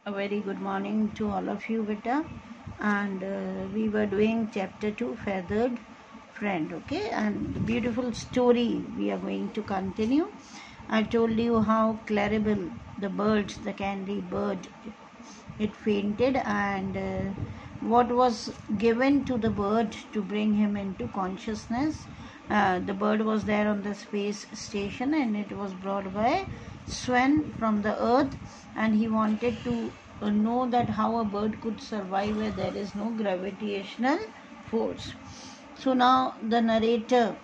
A very good morning to all of you, beta. And we were doing chapter 2, Feathered Friend. Okay, and beautiful story we are going to continue. I told you how Claribel, the bird, the candy bird, it fainted, and what was given to the bird to bring him into consciousness. The bird was there on the space station, and it was brought by Sven from the earth, and he wanted to know that how a bird could survive where there is no gravitational force. So now the narrator,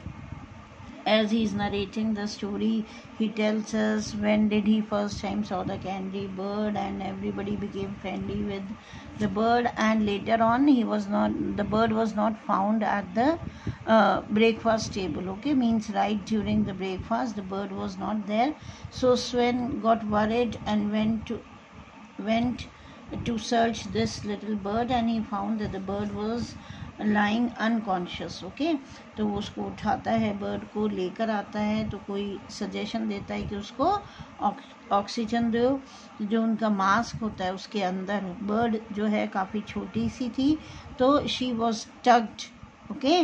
as he's narrating the story, he tells us when did he first time saw the candy bird, and everybody became friendly with the bird, and later on the bird was not found at the breakfast table. Okay, means right during the breakfast the bird was not there. So Sven got worried and went to search this little bird, and he found that the bird was lying unconscious. Okay, तो वो उसको उठाता है, bird को लेकर आता है, तो कोई सजेशन देता है कि उसको ऑक्सीजन दो. जो उनका मास्क होता है उसके अंदर बर्ड जो है काफ़ी छोटी सी थी, तो she was tugged okay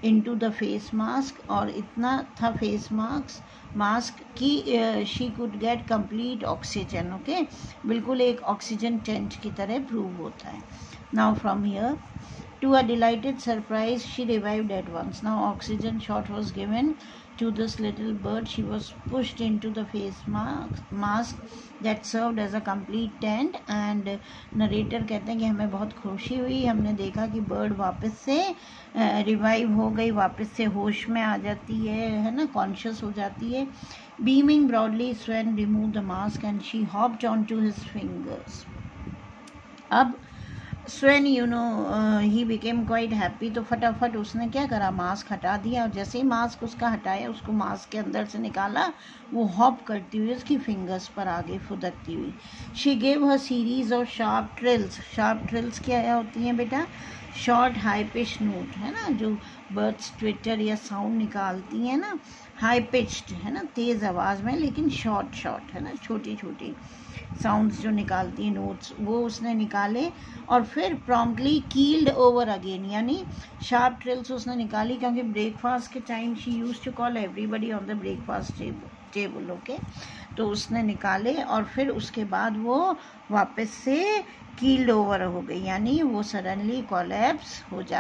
into the face mask, और इतना था फेस मास्क कि she could get complete oxygen. Okay, बिल्कुल एक ऑक्सीजन टेंट की तरह प्रूव होता है. Now from here, to her delighted surprise, she revived at once. Now oxygen shot was given to this little bird. She was pushed into the face mask that served as a complete tent. And narrator कहते हैं कि हमें बहुत खुशी हुई, हमने देखा कि bird वापस से रिवाइव हो गई, वापस से होश में आ जाती है ना, कॉन्शियस हो जाती है. Beaming broadly, Sven removed the mask and she hopped onto his fingers. अब स्वेन ही बिकेम क्वाइट हैप्पी, तो फटाफट उसने क्या करा, मास्क हटा दिया, और जैसे ही मास्क उसका हटाया, उसको मास्क के अंदर से निकाला, वो हॉप करती हुई उसकी फिंगर्स पर आगे फुदकती हुई. She gave her series of sharp trills क्या होती हैं बेटा, शॉर्ट हाई पिच नोट है ना, जो बर्ड्स ट्विटर या साउंड निकालती हैं ना, हाई पिच्ड है ना, तेज़ आवाज़ में, लेकिन शॉर्ट है ना, छोटी साउंड्स जो निकालती हैं, नोट्स, वो उसने निकाले. और फिर प्रॉम्प्टली कील्ड ओवर अगेन, यानी शार्प ट्रिल्स उसने निकाली, क्योंकि ब्रेकफास्ट के time she used to call everybody on the breakfast table. Okay, तो उसने निकाले और फिर उसके बाद वो वापस से कील्ड ओवर हो गई, यानी वो सडनली कोलैप्स हो जाती